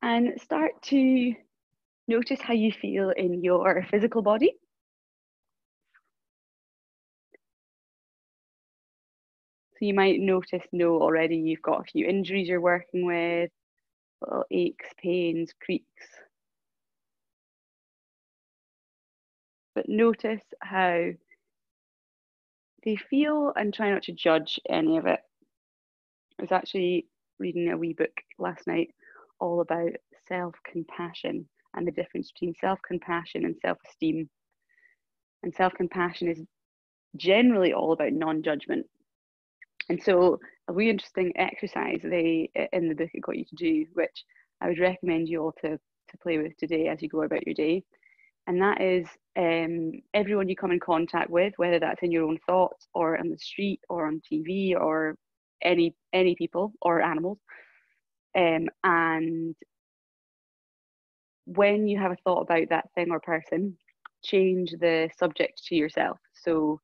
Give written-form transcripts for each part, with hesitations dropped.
And start to notice how you feel in your physical body. So you might notice, already you've got a few injuries you're working with, little aches, pains, creaks. But notice how they feel and try not to judge any of it. I was actually reading a wee book last night all about self-compassion and the difference between self-compassion and self-esteem. And self-compassion is generally all about non-judgment. And so a really interesting exercise they in the book it got you to do, which I would recommend you all to play with today as you go about your day. And that is everyone you come in contact with, whether that's in your own thoughts or on the street or on TV or any people or animals. And when you have a thought about that thing or person, change the subject to yourself. So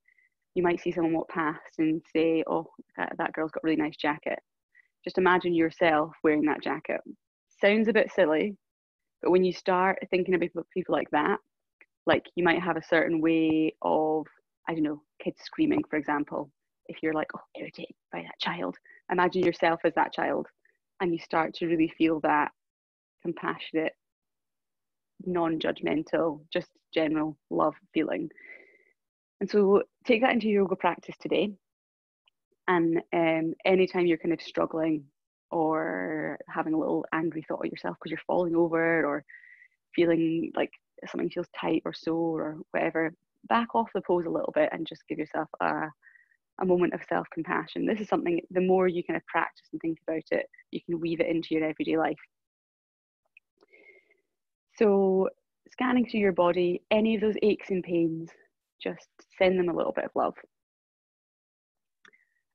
you might see someone walk past and say, oh, that girl's got a really nice jacket. Just imagine yourself wearing that jacket. Sounds a bit silly, but when you start thinking about people like that, like you might have a certain way of, I don't know, kids screaming, for example. If you're like, oh, irritated by that child, imagine yourself as that child, and you start to really feel that compassionate, non-judgmental, just general love feeling. And so take that into your yoga practice today. And anytime you're kind of struggling or having a little angry thought of yourself because you're falling over it or feeling like something feels tight or sore or whatever, back off the pose a little bit and just give yourself a moment of self-compassion. This is something, the more you kind of practice and think about it, you can weave it into your everyday life. So scanning through your body, any of those aches and pains, just send them a little bit of love.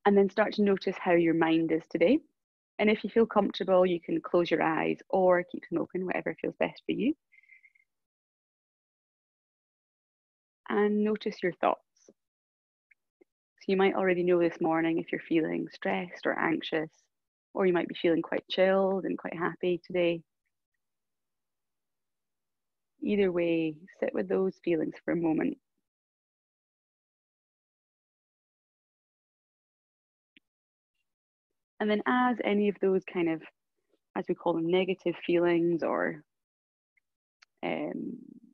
And then start to notice how your mind is today. And if you feel comfortable, you can close your eyes or keep them open, whatever feels best for you. And notice your thoughts. So you might already know this morning if you're feeling stressed or anxious, or you might be feeling quite chilled and quite happy today. Either way, sit with those feelings for a moment. And then as any of those kind of, as we call them, negative feelings or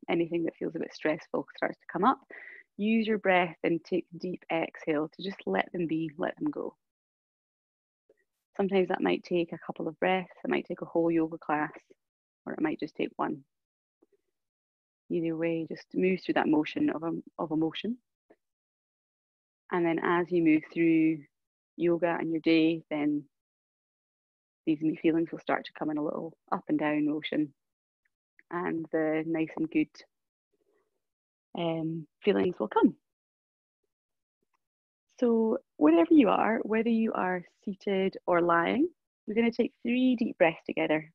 anything that feels a bit stressful starts to come up, use your breath and take a deep exhale to just let them be, let them go. Sometimes that might take a couple of breaths, it might take a whole yoga class, or it might just take one. Either way, just move through that motion of emotion. And then as you move through yoga and your day, then these feelings will start to come in a little up and down motion. And the nice and good feelings will come. So wherever you are, whether you are seated or lying, we're going to take 3 deep breaths together.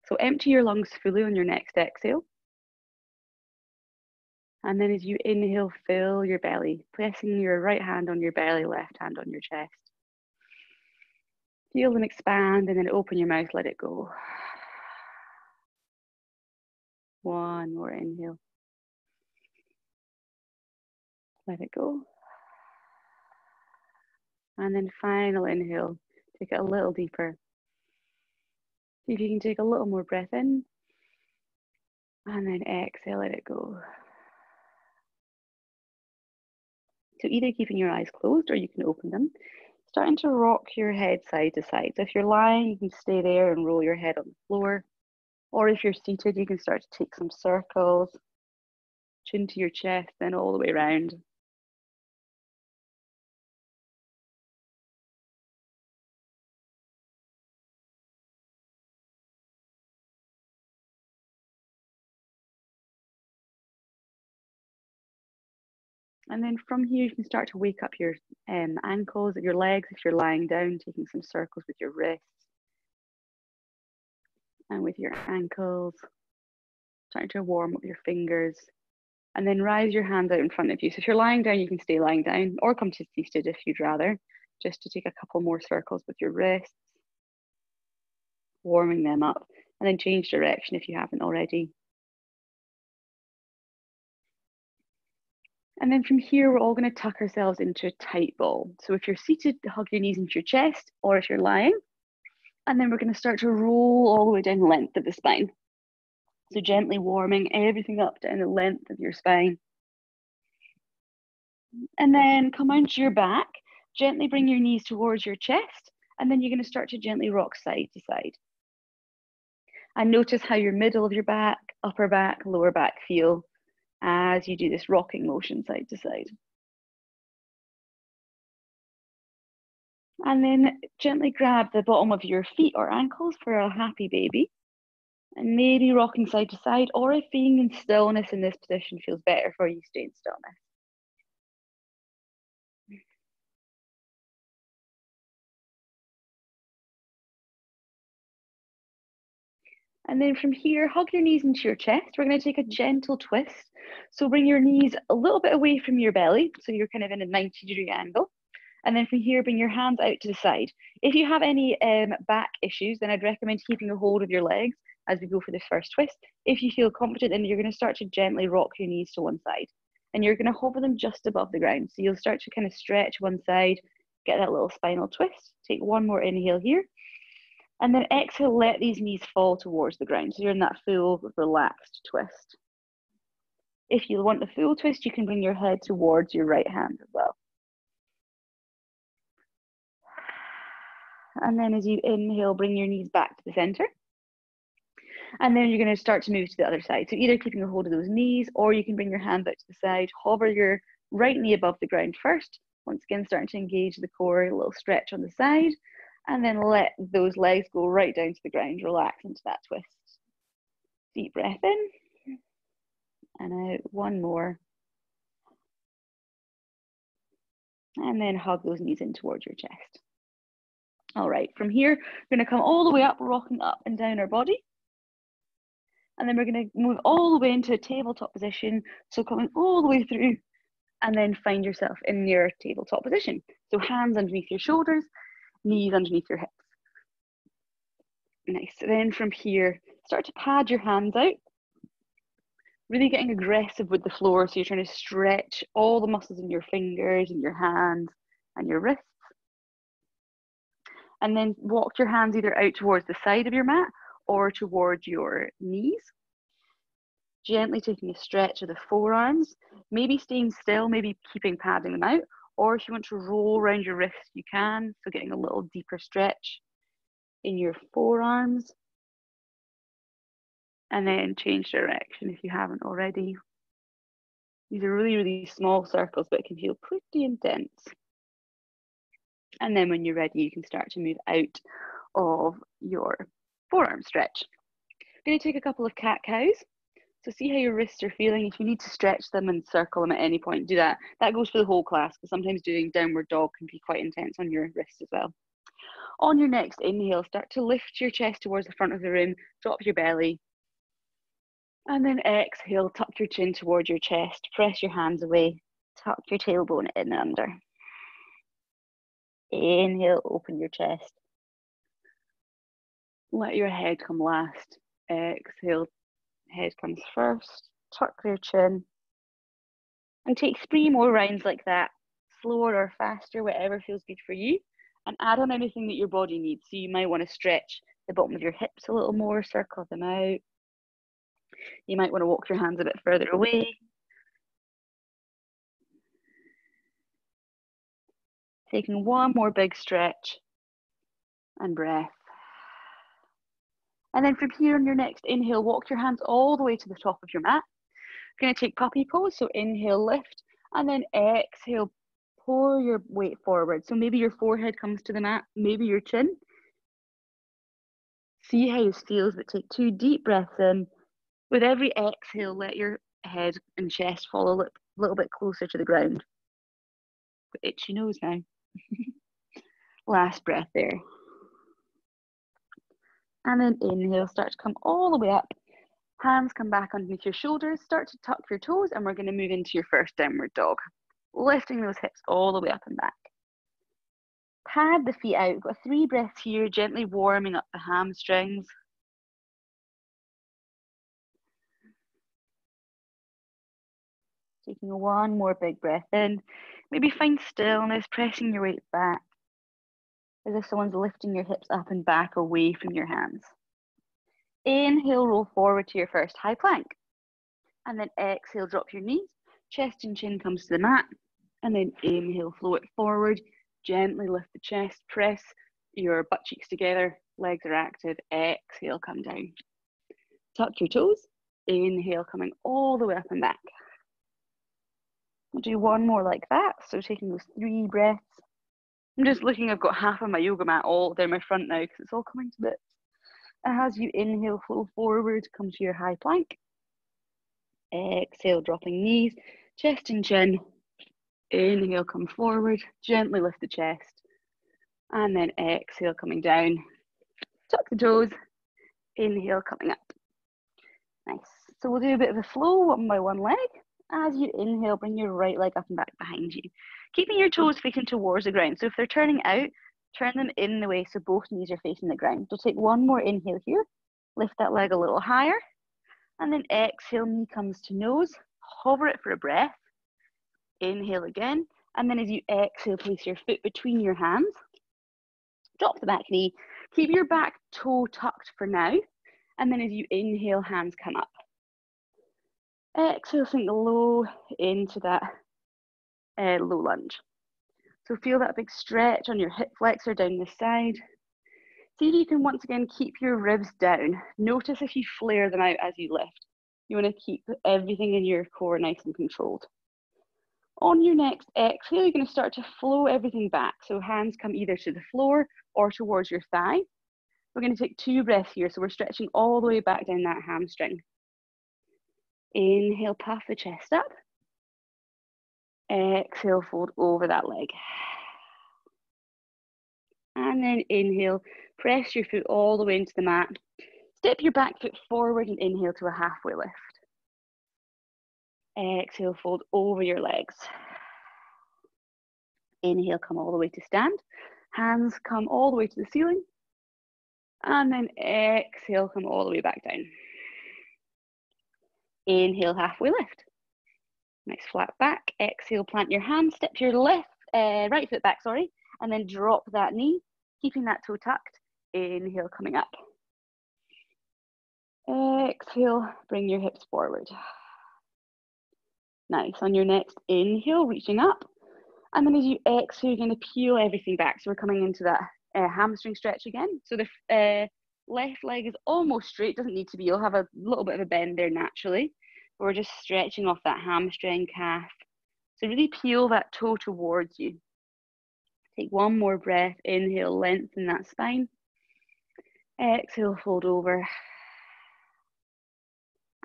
So empty your lungs fully on your next exhale. And then as you inhale, fill your belly, placing your right hand on your belly, left hand on your chest. Feel them expand and then open your mouth, let it go. One more inhale. Let it go. And then final inhale, take it a little deeper. See if you can take a little more breath in. And then exhale, let it go. So either keeping your eyes closed or you can open them. Starting to rock your head side to side. So if you're lying, you can stay there and roll your head on the floor. Or if you're seated, you can start to take some circles, chin to your chest, then all the way around. And then from here, you can start to wake up your ankles, your legs if you're lying down, taking some circles with your wrists and with your ankles, starting to warm up your fingers. And then rise your hands out in front of you. So if you're lying down, you can stay lying down or come to seated if you'd rather, just to take a couple more circles with your wrists, warming them up. and then change direction if you haven't already. And then from here, we're all going to tuck ourselves into a tight ball. So if you're seated, hug your knees into your chest, or if you're lying, and then we're going to start to roll all the way down the length of the spine. So gently warming everything up down the length of your spine. And then come onto your back, gently bring your knees towards your chest, and then you're going to start to gently rock side to side. And notice how your middle of your back, upper back, lower back feel as you do this rocking motion side to side. And then gently grab the bottom of your feet or ankles for a happy baby. And maybe rocking side to side, or if being in stillness in this position feels better for you, stay in stillness. And then from here, hug your knees into your chest. We're going to take a gentle twist. So bring your knees a little bit away from your belly, so you're kind of in a 90-degree angle. And then from here, bring your hands out to the side. If you have any back issues, then I'd recommend keeping a hold of your legs as we go for this first twist. If you feel confident, then you're going to start to gently rock your knees to one side. And you're going to hover them just above the ground. So you'll start to kind of stretch one side, get that little spinal twist. Take one more inhale here. And then exhale, let these knees fall towards the ground. So you're in that full relaxed twist. If you want the full twist, you can bring your head towards your right hand as well. And then as you inhale, bring your knees back to the center. And then you're going to start to move to the other side. So either keeping a hold of those knees, or you can bring your hands out to the side, hover your right knee above the ground first. Once again, starting to engage the core, a little stretch on the side. And then let those legs go right down to the ground. Relax into that twist. Deep breath in. And out. One more. And then hug those knees in towards your chest. All right, from here, we're going to come all the way up, rocking up and down our body. And then we're going to move all the way into a tabletop position. So coming all the way through, and then find yourself in your tabletop position. So hands underneath your shoulders, knees underneath your hips. Nice. Then from here, start to pad your hands out. Really getting aggressive with the floor. So you're trying to stretch all the muscles in your fingers and your hands and your wrists. And then walk your hands either out towards the side of your mat or towards your knees. Gently taking a stretch of the forearms, maybe staying still, maybe padding them out, or if you want to roll around your wrists, you can. So getting a little deeper stretch in your forearms. And then change direction if you haven't already. These are really, really small circles, but it can feel pretty intense. And then when you're ready, you can start to move out of your forearm stretch. I'm going to take a couple of cat-cows. So see how your wrists are feeling. If you need to stretch them and circle them at any point, do that. That goes for the whole class, because sometimes doing downward dog can be quite intense on your wrists as well. On your next inhale, start to lift your chest towards the front of the room, drop your belly. And then exhale, tuck your chin towards your chest, press your hands away, tuck your tailbone in and under. Inhale, open your chest. Let your head come last. Exhale, head comes first. Tuck your chin. And take 3 more rounds like that, slower or faster, whatever feels good for you. And add on anything that your body needs. So you might want to stretch the bottom of your hips a little more, circle them out. You might want to walk your hands a bit further away. Taking one more big stretch and breath. And then from here on your next inhale, walk your hands all the way to the top of your mat. You're going to take puppy pose, so inhale, lift, and then exhale, pour your weight forward. So maybe your forehead comes to the mat, maybe your chin. See how this feels, but take 2 deep breaths in. With every exhale, let your head and chest fall a little bit closer to the ground. Itchy nose now. Last breath there. And then inhale, start to come all the way up. Hands come back underneath your shoulders, start to tuck your toes, and we're going to move into your first downward dog. Lifting those hips all the way up and back. Pad the feet out. We've got 3 breaths here, gently warming up the hamstrings. Taking one more big breath in. Maybe find stillness, pressing your weight back, as if someone's lifting your hips up and back away from your hands. Inhale, roll forward to your first high plank. And then exhale, drop your knees, chest and chin comes to the mat. And then inhale, flow it forward, gently lift the chest, press your butt cheeks together, legs are active, exhale, come down. Tuck your toes, inhale, coming all the way up and back. We'll do one more like that, so taking those 3 breaths. I'm just looking, I've got half of my yoga mat all down my front now because it's all coming to bits. And as you inhale, flow forward, come to your high plank. Exhale, dropping knees, chest and chin. Inhale, come forward, gently lift the chest. And then exhale, coming down. Tuck the toes, inhale, coming up. Nice. So we'll do a bit of a flow, one by one leg. As you inhale, bring your right leg up and back behind you. Keeping your toes facing towards the ground. So if they're turning out, turn them in the way so both knees are facing the ground. We'll take one more inhale here. Lift that leg a little higher. And then exhale, knee comes to nose. Hover it for a breath. Inhale again. And then as you exhale, place your foot between your hands. Drop the back knee. Keep your back toe tucked for now. And then as you inhale, hands come up. Exhale, sink low into that low lunge. So feel that big stretch on your hip flexor down the side. See if you can once again keep your ribs down. Notice if you flare them out as you lift. You want to keep everything in your core nice and controlled. On your next exhale, you're going to start to flow everything back. So hands come either to the floor or towards your thigh. We're going to take 2 breaths here. So we're stretching all the way back down that hamstring. Inhale, puff the chest up. Exhale, fold over that leg. And then inhale, press your foot all the way into the mat. Step your back foot forward and inhale to a halfway lift. Exhale, fold over your legs. Inhale, come all the way to stand. Hands come all the way to the ceiling. And then exhale, come all the way back down. Inhale, halfway lift. Nice flat back. Exhale, plant your hands, step your right foot back, and then drop that knee, keeping that toe tucked. Inhale, coming up. Exhale, bring your hips forward. Nice. On your next inhale, reaching up. And then as you exhale, you're going to peel everything back. So we're coming into that hamstring stretch again. So the left leg is almost straight, doesn't need to be. You'll have a little bit of a bend there naturally. But we're just stretching off that hamstring, calf. So really peel that toe towards you. Take one more breath. Inhale, lengthen that spine. Exhale, fold over.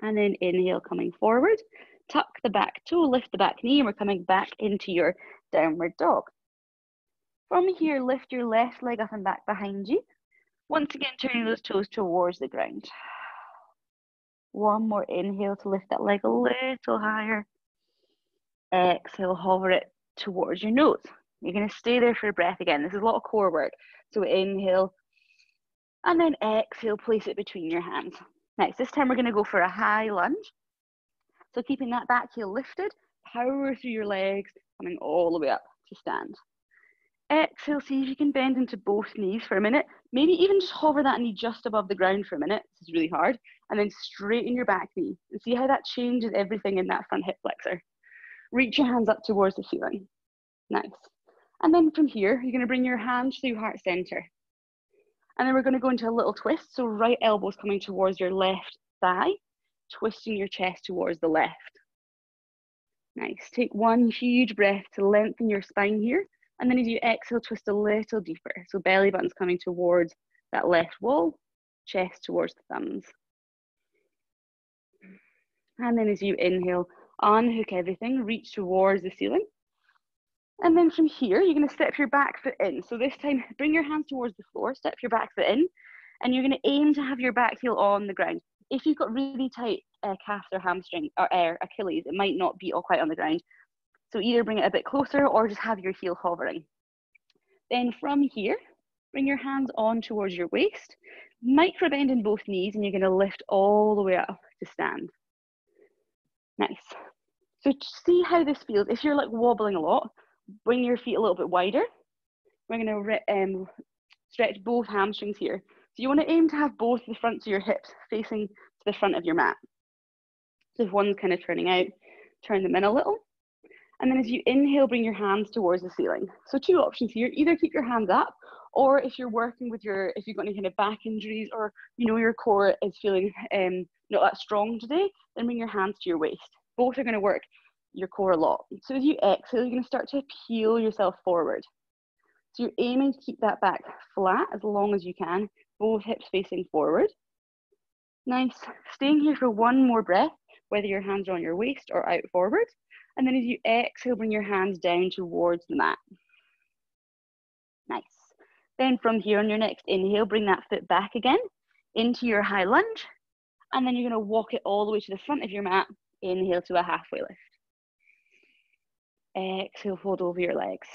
And then inhale, coming forward. Tuck the back toe, lift the back knee, and we're coming back into your downward dog. From here, lift your left leg up and back behind you. Once again, turning those toes towards the ground. One more inhale to lift that leg a little higher. Exhale, hover it towards your nose. You're going to stay there for a breath again. This is a lot of core work. So inhale, and then exhale, place it between your hands. Next, this time we're going to go for a high lunge. So keeping that back heel lifted, power through your legs, coming all the way up to stand. Exhale, see if you can bend into both knees for a minute. Maybe even just hover that knee just above the ground for a minute. This is really hard. And then straighten your back knee. And see how that changes everything in that front hip flexor. Reach your hands up towards the ceiling. Nice. And then from here, you're going to bring your hands through heart center. And then we're going to go into a little twist. So right elbow's coming towards your left thigh, twisting your chest towards the left. Nice. Take one huge breath to lengthen your spine here. And then as you exhale, twist a little deeper. So belly button's coming towards that left wall, chest towards the thumbs. And then as you inhale, unhook everything, reach towards the ceiling. And then from here, you're going to step your back foot in. So this time, bring your hands towards the floor, step your back foot in, and you're going to aim to have your back heel on the ground. If you've got really tight calves or hamstring or Achilles, it might not be all quite on the ground. So either bring it a bit closer or just have your heel hovering. Then from here, bring your hands on towards your waist, micro bend in both knees, and you're going to lift all the way up to stand. Nice. So see how this feels. If you're like wobbling a lot, bring your feet a little bit wider. We're going to stretch both hamstrings here. So you want to aim to have both the fronts of your hips facing to the front of your mat. So if one's kind of turning out, turn them in a little. And then as you inhale, bring your hands towards the ceiling. So two options here, either keep your hands up, or if you're working with if you've got any kind of back injuries, or you know your core is feeling not that strong today, then bring your hands to your waist. Both are going to work your core a lot. So as you exhale, you're going to start to peel yourself forward. So you're aiming to keep that back flat as long as you can, both hips facing forward. Nice. Staying here for one more breath, whether your hands are on your waist or out forward. And then as you exhale, bring your hands down towards the mat. Nice. Then from here on your next inhale, bring that foot back again into your high lunge. And then you're going to walk it all the way to the front of your mat. Inhale to a halfway lift. Exhale, fold over your legs.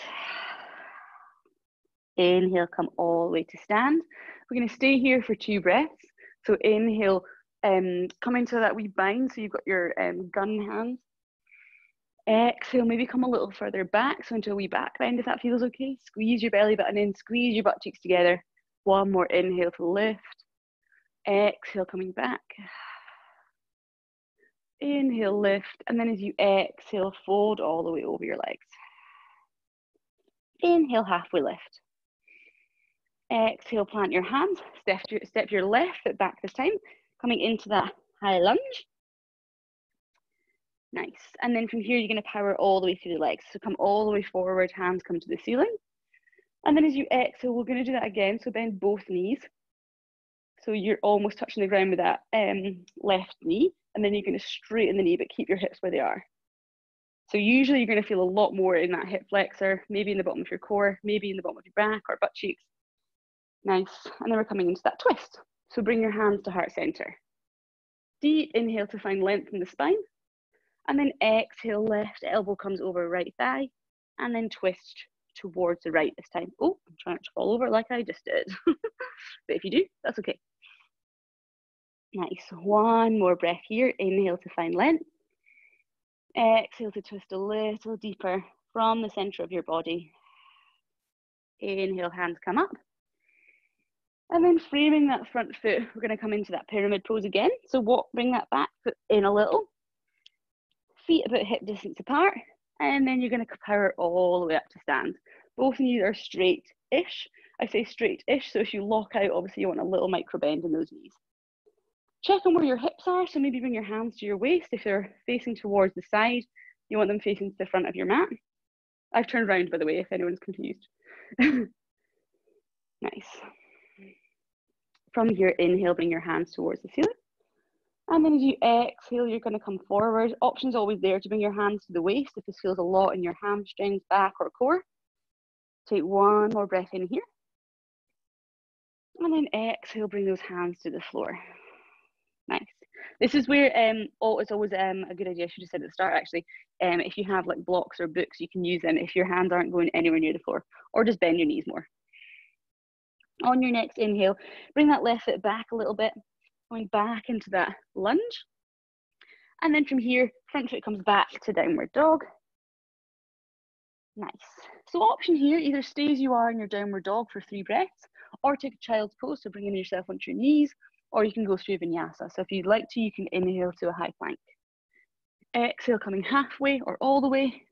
Inhale, come all the way to stand. We're going to stay here for 2 breaths. So inhale, come into that wee bind. So you've got your gun hands. Exhale, maybe come a little further back, so into a wee back bend if that feels okay. Squeeze your belly button in, squeeze your butt cheeks together. One more inhale to lift. Exhale, coming back. Inhale, lift, and then as you exhale, fold all the way over your legs. Inhale, halfway lift. Exhale, plant your hands, step your left foot back this time, coming into that high lunge. Nice. And then from here, you're going to power all the way through the legs. So come all the way forward, hands come to the ceiling. And then as you exhale, we're going to do that again. So bend both knees. So you're almost touching the ground with that left knee. And then you're going to straighten the knee, but keep your hips where they are. So usually you're going to feel a lot more in that hip flexor, maybe in the bottom of your core, maybe in the bottom of your back or butt cheeks. Nice. And then we're coming into that twist. So bring your hands to heart center. Deep inhale to find length in the spine. And then exhale, left elbow comes over right thigh. And then twist towards the right this time. Oh, I'm trying to fall over like I just did. But if you do, that's okay. Nice. One more breath here. Inhale to find length. Exhale to twist a little deeper from the center of your body. Inhale, hands come up. And then framing that front foot, we're going to come into that pyramid pose again. So bring that back foot in a little. Feet about hip distance apart. And then you're going to power all the way up to stand. Both knees are straight-ish. I say straight-ish, so if you lock out, obviously you want a little micro bend in those knees. Check on where your hips are, so maybe bring your hands to your waist. If they're facing towards the side, you want them facing to the front of your mat. I've turned around, by the way, if anyone's confused. Nice. From here, inhale, bring your hands towards the ceiling. And then as you exhale, you're going to come forward. Option's always there to bring your hands to the waist if this feels a lot in your hamstrings, back, or core. Take one more breath in here. And then exhale, bring those hands to the floor. Nice. This is where it's always a good idea, I should have said at the start actually, if you have like blocks or books, you can use them if your hands aren't going anywhere near the floor, or just bend your knees more. On your next inhale, bring that left foot back a little bit, going back into that lunge. And then from here, front foot comes back to downward dog. Nice. So option here, either stay as you are in your downward dog for 3 breaths, or take a child's pose, so bringing yourself onto your knees, or you can go through vinyasa. So if you'd like to, you can inhale to a high plank. Exhale, coming halfway or all the way,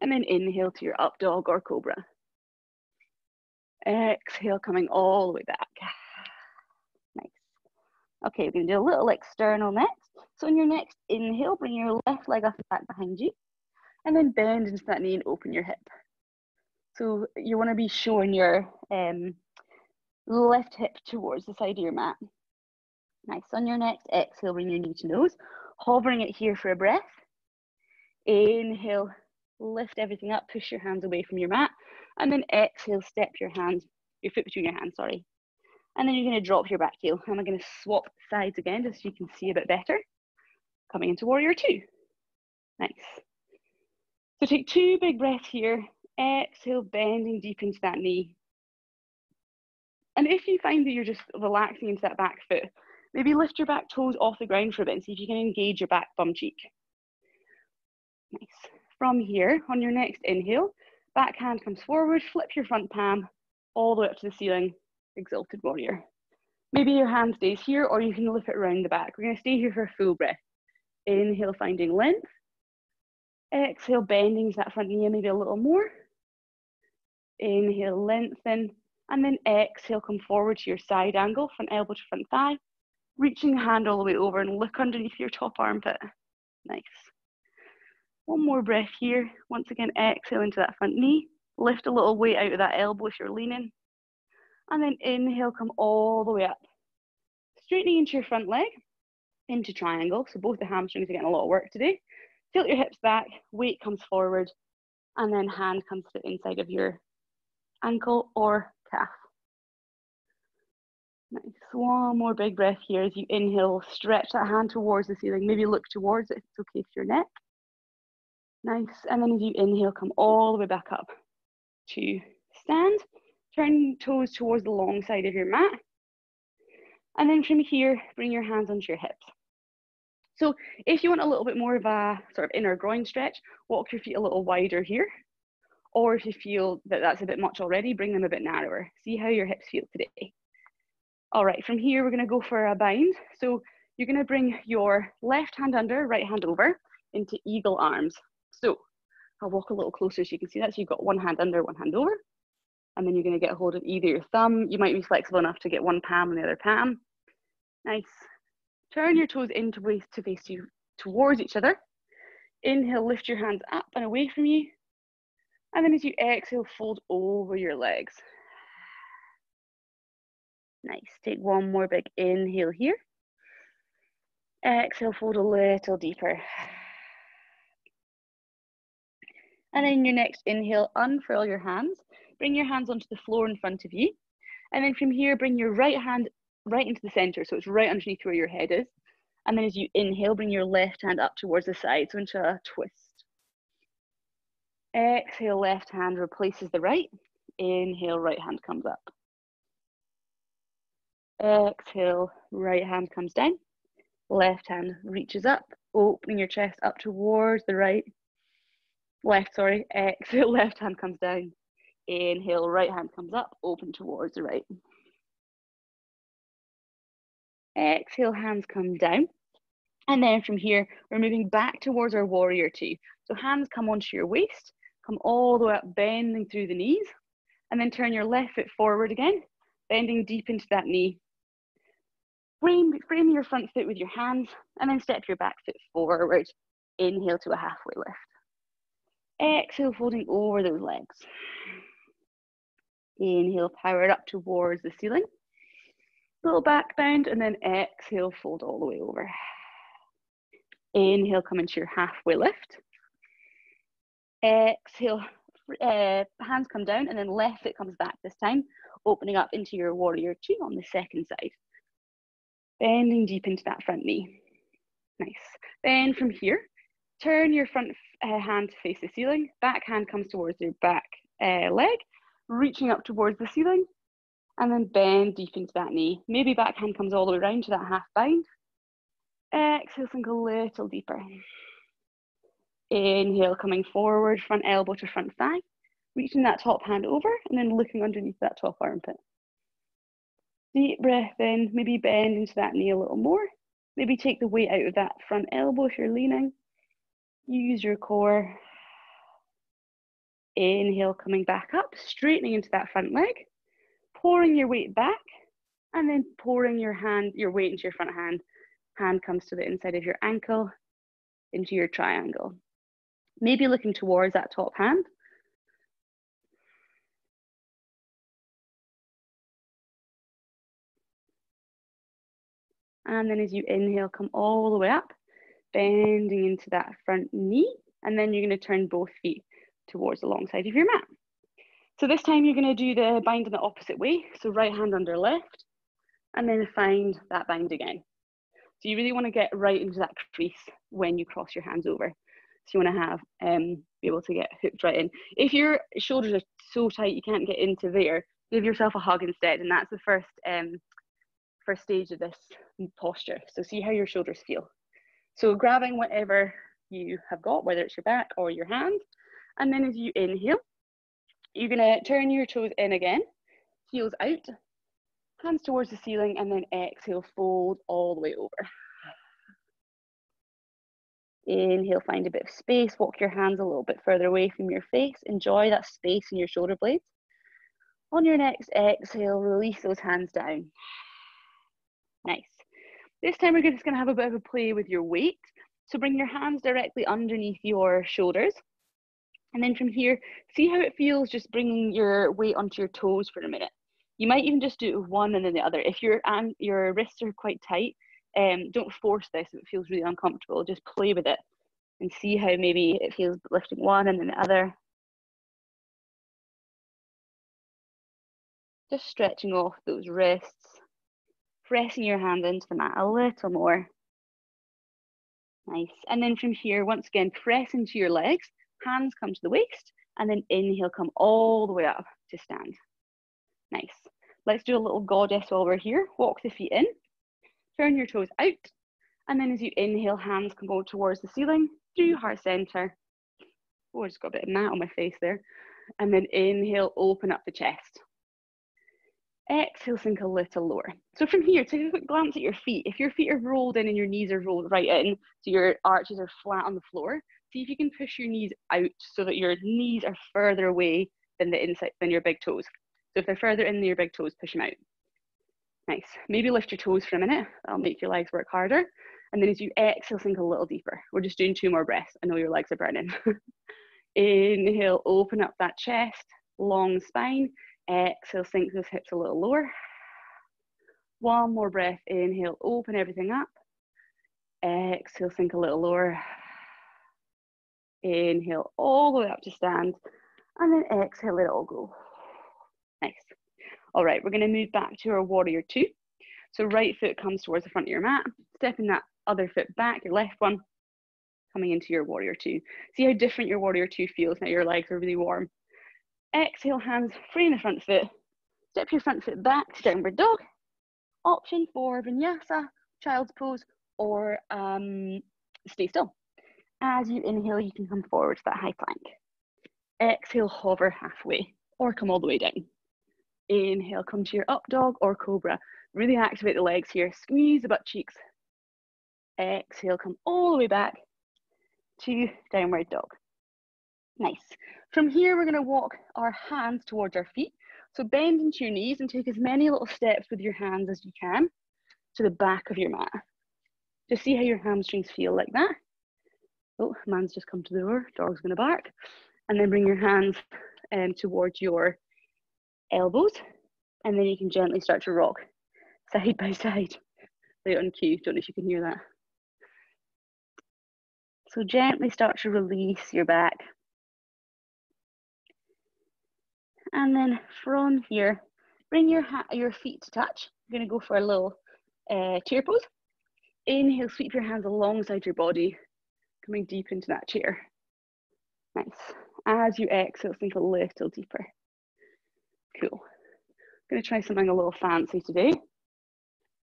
and then inhale to your up dog or cobra. Exhale, coming all the way back. Nice. Okay, we're going to do a little external next. So in your next inhale, bring your left leg up and back behind you, and then bend into that knee and open your hip. So you want to be showing your left hip towards the side of your mat. Nice. On your next exhale, bring your knee to nose, hovering it here for a breath. Inhale, lift everything up, push your hands away from your mat, and then exhale, step your foot between your hands, sorry. And then you're going to drop your back heel. And I'm going to swap sides again just so you can see a bit better. Coming into warrior 2. Nice. So take 2 big breaths here. Exhale, bending deep into that knee. And if you find that you're just relaxing into that back foot, maybe lift your back toes off the ground for a bit and see if you can engage your back bum cheek. Nice. From here, on your next inhale, back hand comes forward, flip your front palm all the way up to the ceiling, exalted warrior. Maybe your hand stays here, or you can lift it around the back. We're going to stay here for a full breath. Inhale, finding length. Exhale, bending to that front knee, maybe a little more. Inhale, lengthen. And then exhale, come forward to your side angle, front elbow to front thigh. Reaching the hand all the way over and look underneath your top armpit. Nice. One more breath here. Once again, exhale into that front knee. Lift a little weight out of that elbow if you're leaning. And then inhale, come all the way up. Straightening into your front leg, into triangle. So both the hamstrings are getting a lot of work today. Tilt your hips back, weight comes forward, and then hand comes to the inside of your ankle or calf. Nice. One more big breath here as you inhale, stretch that hand towards the ceiling. Maybe look towards it if it's okay for your neck. Nice. And then as you inhale, come all the way back up to stand. Turn toes towards the long side of your mat. And then from here, bring your hands onto your hips. So if you want a little bit more of a sort of inner groin stretch, walk your feet a little wider here. Or if you feel that that's a bit much already, bring them a bit narrower. See how your hips feel today. All right, from here, we're going to go for a bind. So you're going to bring your left hand under, right hand over into eagle arms. So I'll walk a little closer so you can see that. So you've got one hand under, one hand over. And then you're going to get hold of either your thumb. You might be flexible enough to get one palm and the other palm. Nice. Turn your toes in to face you towards each other. Inhale, lift your hands up and away from you. And then as you exhale, fold over your legs. Nice. Take one more big inhale here. Exhale, fold a little deeper. And then your next inhale, unfurl your hands. Bring your hands onto the floor in front of you. And then from here, bring your right hand right into the center. So it's right underneath where your head is. And then as you inhale, bring your left hand up towards the side. So into a twist. Exhale, left hand replaces the right. Inhale, right hand comes up. Exhale, right hand comes down. Left hand reaches up, opening your chest up towards the right. Exhale, left hand comes down. Inhale, right hand comes up, open towards the right. Exhale, hands come down. And then from here, we're moving back towards our warrior two. So hands come onto your waist, come all the way up, bending through the knees. And then turn your left foot forward again, bending deep into that knee. Frame your front foot with your hands, and then step your back foot forward. Inhale to a halfway lift. Exhale, folding over those legs. Inhale, power it up towards the ceiling. Little back bend, and then exhale, fold all the way over. Inhale, come into your halfway lift. Exhale, hands come down, and then left foot comes back this time, opening up into your warrior two on the second side. Bending deep into that front knee. Nice. Then from here, turn your front hand to face the ceiling. Back hand comes towards your back leg, reaching up towards the ceiling, and then bend deep into that knee. Maybe back hand comes all the way around to that half bind. Exhale, sink a little deeper. Inhale, coming forward, front elbow to front thigh, reaching that top hand over, and then looking underneath that top armpit. Deep breath in, maybe bend into that knee a little more. Maybe take the weight out of that front elbow if you're leaning. Use your core. Inhale, coming back up, straightening into that front leg, pouring your weight back, and then pouring your weight into your front hand. Hand comes to the inside of your ankle, into your triangle. Maybe looking towards that top hand. And then as you inhale, come all the way up, bending into that front knee. And then you're going to turn both feet towards the long side of your mat. So this time you're going to do the bind in the opposite way. So right hand under left, and then find that bind again. So you really want to get right into that crease when you cross your hands over. So you want to have, be able to get hooked right in. If your shoulders are so tight you can't get into there, give yourself a hug instead. And that's the first stage of this posture. So see how your shoulders feel. So grabbing whatever you have got, whether it's your back or your hand. And then as you inhale, you're gonna turn your toes in again, heels out, hands towards the ceiling, and then exhale, fold all the way over. Inhale, find a bit of space, walk your hands a little bit further away from your face. Enjoy that space in your shoulder blades. On your next exhale, release those hands down. Nice. This time we're just gonna have a bit of a play with your weight. So bring your hands directly underneath your shoulders. And then from here, see how it feels just bringing your weight onto your toes for a minute. You might even just do it with one and then the other. If your wrists are quite tight, don't force this if it feels really uncomfortable. Just play with it and see how maybe it feels lifting one and then the other. Just stretching off those wrists, pressing your hand into the mat a little more. Nice. And then from here, once again, press into your legs, hands come to the waist, and then inhale, come all the way up to stand. Nice. Let's do a little goddess while we're here. Walk the feet in, turn your toes out, and then as you inhale, hands can go towards the ceiling, through heart center. Oh, I just got a bit of mat on my face there. And then inhale, open up the chest. Exhale, sink a little lower. So from here, take a quick glance at your feet. If your feet are rolled in and your knees are rolled right in, so your arches are flat on the floor, see if you can push your knees out so that your knees are further away than the inside, than your big toes. So if they're further in than your big toes, push them out. Nice. Maybe lift your toes for a minute. That'll make your legs work harder. And then as you exhale, sink a little deeper. We're just doing 2 more breaths. I know your legs are burning. Inhale, open up that chest, long spine. Exhale, sink those hips a little lower. One more breath. Inhale, open everything up. Exhale, sink a little lower. Inhale, all the way up to stand. And then exhale, let it all go. Nice. All right, we're going to move back to our warrior 2. So right foot comes towards the front of your mat. Stepping that other foot back, your left one, coming into your warrior 2. See how different your warrior 2 feels now your legs are really warm. Exhale, hands frame the front foot. Step your front foot back to downward dog. Option for vinyasa, child's pose, or stay still. As you inhale, you can come forward to that high plank. Exhale, hover halfway, or come all the way down. Inhale, come to your up dog or cobra. Really activate the legs here. Squeeze the butt cheeks. Exhale, come all the way back to downward dog. Nice. From here, we're going to walk our hands towards our feet. So bend into your knees and take as many little steps with your hands as you can to the back of your mat. Just see how your hamstrings feel like that. Oh, man's just come to the door. Dog's going to bark. And then bring your hands towards your elbows. And then you can gently start to rock side by side. Lay it on cue. Don't know if you can hear that. So gently start to release your back. And then from here, bring your feet to touch. You're going to go for a little chair pose. Inhale, sweep your hands alongside your body, coming deep into that chair. Nice. As you exhale, sink a little deeper. Cool. I'm going to try something a little fancy today.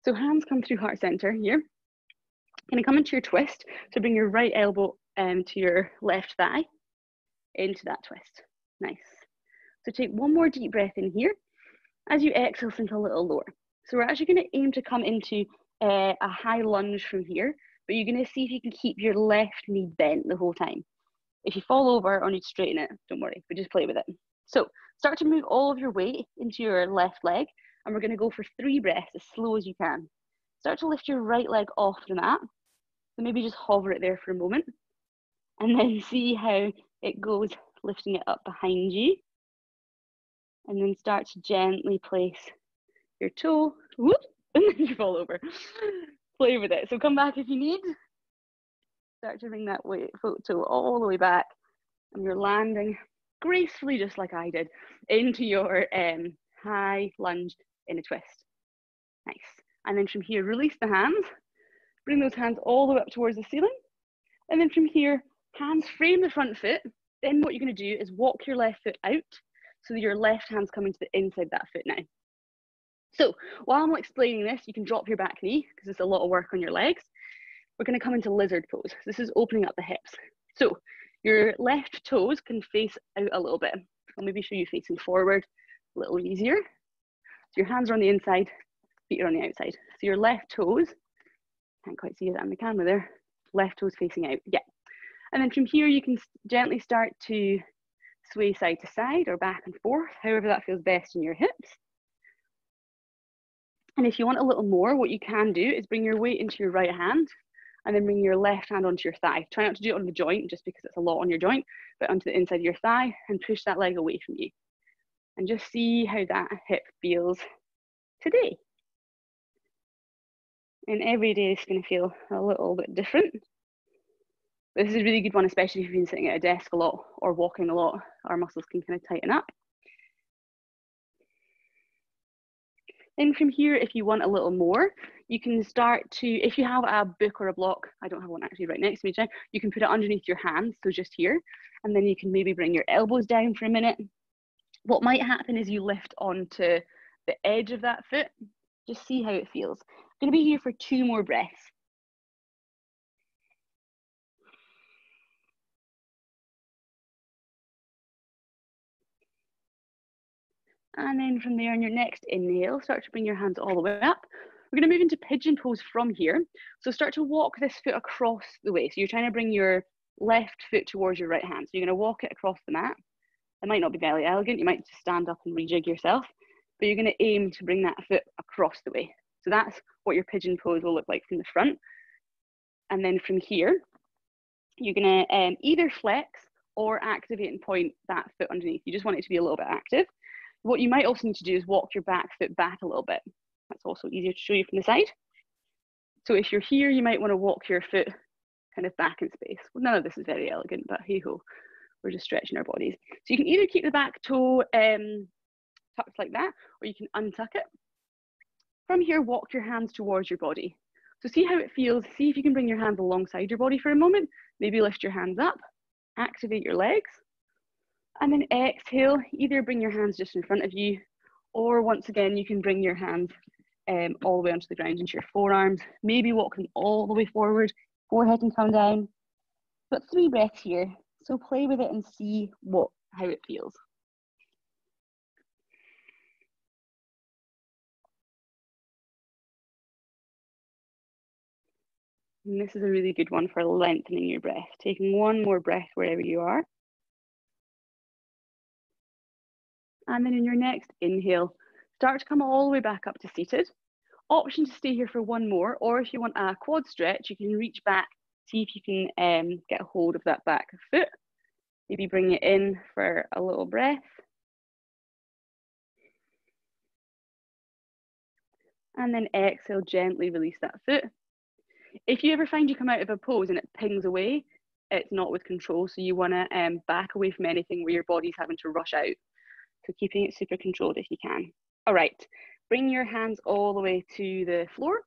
So hands come through heart center here. Going to come into your twist. So bring your right elbow to your left thigh, into that twist. Nice. So take one more deep breath in here. As you exhale, sink a little lower. So we're actually going to aim to come into a high lunge from here, but you're going to see if you can keep your left knee bent the whole time. If you fall over or need to straighten it, don't worry, but just play with it. So start to move all of your weight into your left leg, and we're going to go for 3 breaths as slow as you can. Start to lift your right leg off the mat. So maybe just hover it there for a moment, and then see how it goes, lifting it up behind you. And then start to gently place your toe, whoop, and then you fall over. Play with it. So come back if you need. Start to bring that foot toe all the way back, and you're landing gracefully, just like I did, into your high lunge in a twist. Nice. And then from here, release the hands. Bring those hands all the way up towards the ceiling. And then from here, hands frame the front foot. Then what you're going to do is walk your left foot out, so that your left hand's coming to the inside of that foot now. So while I'm explaining this, you can drop your back knee because it's a lot of work on your legs. we're going to come into lizard pose. This is opening up the hips. So your left toes can face out a little bit. I'll maybe show you facing forward, a little easier. So your hands are on the inside, feet are on the outside. So your left toes, can't quite see it on the camera there, left toes facing out, yeah. And then from here, you can gently start to sway side to side or back and forth, however that feels best in your hips. And if you want a little more, what you can do is bring your weight into your right hand and then bring your left hand onto your thigh. Try not to do it on the joint just because it's a lot on your joint, but onto the inside of your thigh and push that leg away from you. And just see how that hip feels today. And every day is going to feel a little bit different. This is a really good one, especially if you've been sitting at a desk a lot or walking a lot. Our muscles can kind of tighten up. Then from here, if you want a little more, you can start to, if you have a book or a block, I don't have one actually right next to me, you can put it underneath your hands, so just here, and then you can maybe bring your elbows down for a minute. What might happen is you lift onto the edge of that foot. Just see how it feels. I'm going to be here for 2 more breaths. And then from there, on your next inhale, start to bring your hands all the way up. We're going to move into pigeon pose from here. So start to walk this foot across the way. So you're trying to bring your left foot towards your right hand. So you're going to walk it across the mat. It might not be very elegant. You might just stand up and rejig yourself, but you're going to aim to bring that foot across the way. So that's what your pigeon pose will look like from the front. And then from here, you're going to either flex or activate and point that foot underneath. You just want it to be a little bit active. What you might also need to do is walk your back foot back a little bit. That's also easier to show you from the side. So if you're here, you might want to walk your foot kind of back in space. Well, none of this is very elegant, but hey ho, we're just stretching our bodies. So you can either keep the back toe tucked like that, or you can untuck it. From here, walk your hands towards your body. So see how it feels. See if you can bring your hands alongside your body for a moment. Maybe lift your hands up, activate your legs. And then exhale, either bring your hands just in front of you, or once again, you can bring your hands all the way onto the ground into your forearms. Maybe walk them all the way forward, forehead can come down. But 3 breaths here. So play with it and see how it feels. And this is a really good one for lengthening your breath. Taking 1 more breath wherever you are. And then in your next inhale, start to come all the way back up to seated. Option to stay here for 1 more, or if you want a quad stretch, you can reach back, see if you can get a hold of that back foot. Maybe bring it in for a little breath. And then exhale, gently release that foot. If you ever find you come out of a pose and it pings away, it's not with control. So you want to back away from anything where your body's having to rush out. So keeping it super controlled if you can. All right, bring your hands all the way to the floor.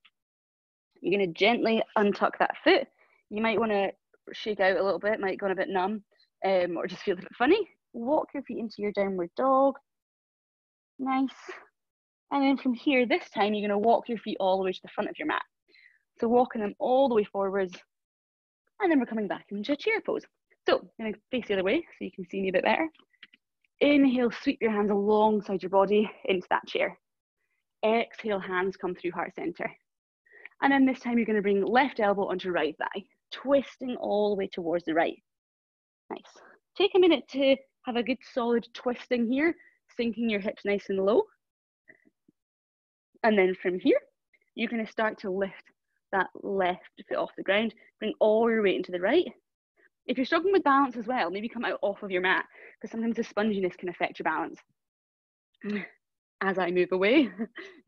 You're going to gently untuck that foot. You might want to shake out a little bit, might go a bit numb, or just feel a bit funny. Walk your feet into your downward dog. Nice. And then from here, this time, you're going to walk your feet all the way to the front of your mat. So walking them all the way forwards, and then we're coming back into a chair pose. So I'm going to face the other way so you can see me a bit better. Inhale, sweep your hands alongside your body into that chair. Exhale, hands come through heart center. And then this time you're going to bring left elbow onto right thigh, twisting all the way towards the right. Nice. Take a minute to have a good solid twisting here, sinking your hips nice and low. And then from here, you're going to start to lift that left foot off the ground, bring all your weight into the right. If you're struggling with balance as well, maybe come out off of your mat, because sometimes the sponginess can affect your balance. As I move away,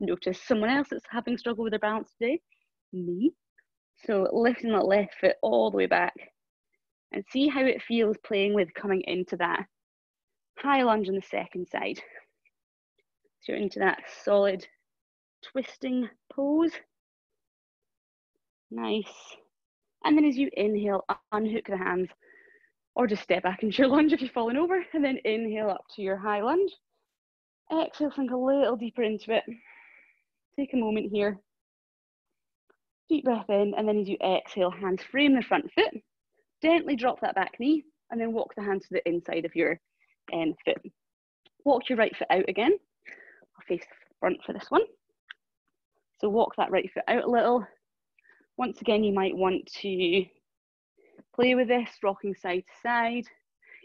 notice someone else that's having struggle with their balance today, me. So lifting that left foot all the way back and see how it feels playing with coming into that high lunge on the second side. So you're into that solid twisting pose. Nice. And then as you inhale, unhook the hands, or just step back into your lunge if you've fallen over, and then inhale up to your high lunge. Exhale, sink a little deeper into it. Take a moment here. Deep breath in, and then as you exhale, hands frame the front foot. Gently drop that back knee, and then walk the hands to the inside of your foot. Walk your right foot out again. I'll face the front for this one. So walk that right foot out a little. Once again, you might want to play with this, rocking side to side.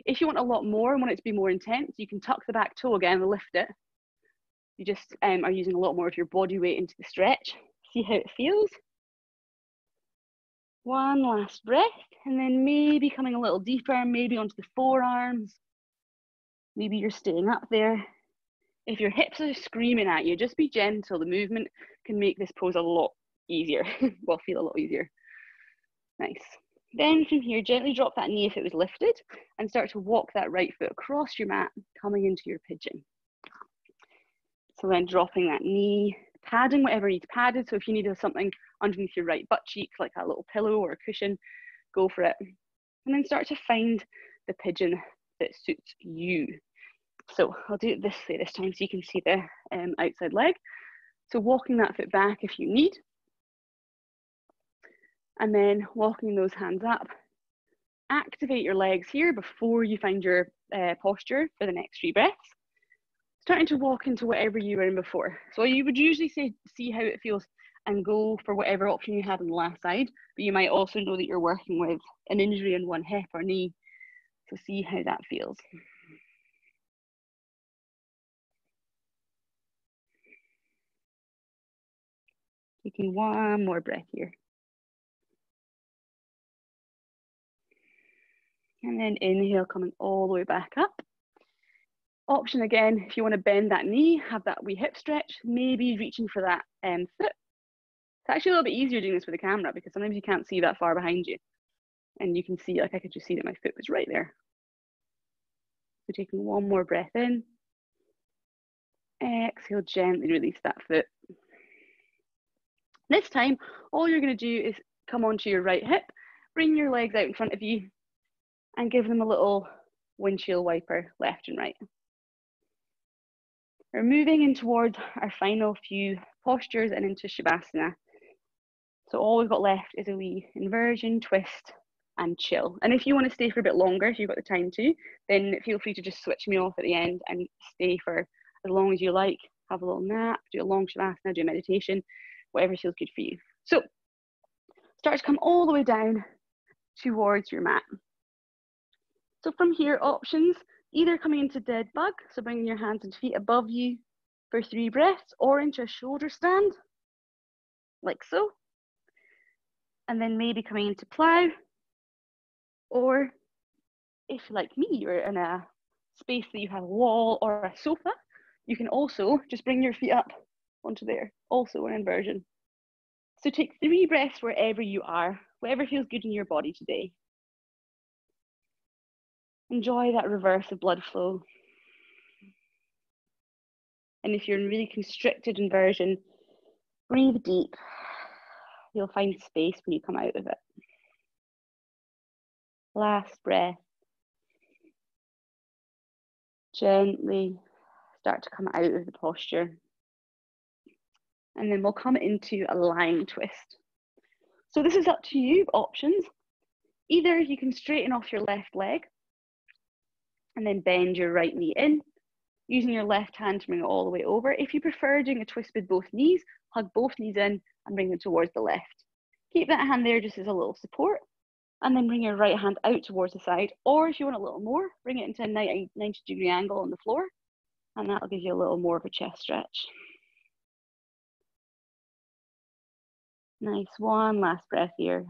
If you want a lot more and want it to be more intense, you can tuck the back toe again and lift it. You just are using a lot more of your body weight into the stretch. See how it feels. One last breath, and then maybe coming a little deeper, maybe onto the forearms. Maybe you're staying up there. If your hips are screaming at you, just be gentle. The movement can make this pose a lot easier. Well, feel a lot easier. Nice. Then from here, gently drop that knee if it was lifted and start to walk that right foot across your mat, coming into your pigeon. So then dropping that knee, padding whatever needs padded. So if you need something underneath your right butt cheek, like a little pillow or a cushion, go for it. And then start to find the pigeon that suits you. So I'll do it this way this time so you can see the outside leg. So walking that foot back if you need. And then walking those hands up. Activate your legs here before you find your posture for the next 3 breaths. Starting to walk into whatever you were in before. So you would usually say, see how it feels and go for whatever option you had on the last side, but you might also know that you're working with an injury in one hip or knee. So see how that feels. Taking one more breath here. And then inhale, coming all the way back up. Option again, if you want to bend that knee, have that wee hip stretch, maybe reaching for that foot. It's actually a little bit easier doing this with a camera because sometimes you can't see that far behind you. And you can see, like I could just see that my foot was right there. So taking one more breath in. Exhale, gently release that foot. This time, all you're going to do is come onto your right hip, bring your legs out in front of you, and give them a little windshield wiper left and right. We're moving in towards our final few postures and into Shavasana. So all we've got left is a wee inversion, twist, and chill. And if you want to stay for a bit longer, if you've got the time to, then feel free to just switch me off at the end and stay for as long as you like. Have a little nap, do a long Shavasana, do a meditation, whatever feels good for you. So start to come all the way down towards your mat. So from here, options, either coming into dead bug, so bringing your hands and feet above you for 3 breaths, or into a shoulder stand, like so. And then maybe coming into plow, or if like me, you're in a space that you have a wall or a sofa, you can also just bring your feet up onto there, also an inversion. So take 3 breaths wherever you are, whatever feels good in your body today. Enjoy that reverse of blood flow. And if you're in really constricted inversion, breathe deep. You'll find space when you come out of it. Last breath. Gently start to come out of the posture. And then we'll come into a lying twist. So this is up to you, options. Either you can straighten off your left leg and then bend your right knee in, using your left hand to bring it all the way over. If you prefer doing a twist with both knees, hug both knees in and bring them towards the left. Keep that hand there just as a little support, and then bring your right hand out towards the side. Or if you want a little more, bring it into a 90-degree angle on the floor, and that'll give you a little more of a chest stretch. Nice, one last breath here.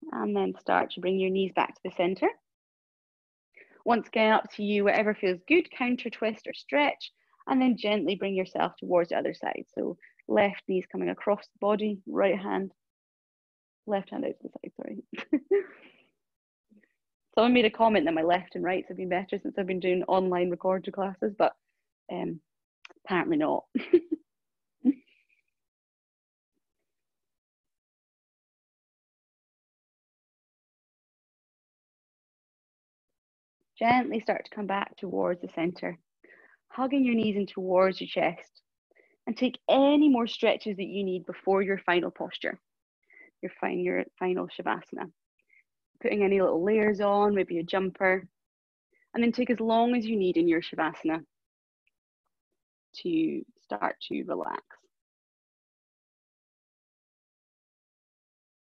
And then start to bring your knees back to the center. Once again, up to you, whatever feels good, counter twist or stretch, and then gently bring yourself towards the other side. So left knee's coming across the body, right hand, left hand out to the side, sorry. Someone made a comment that my left and rights have been better since I've been doing online recorded classes, but apparently not. Gently start to come back towards the center. hugging your knees in towards your chest, and take any more stretches that you need before your final posture, your final Shavasana. Putting any little layers on, maybe a jumper, and then take as long as you need in your Shavasana to start to relax.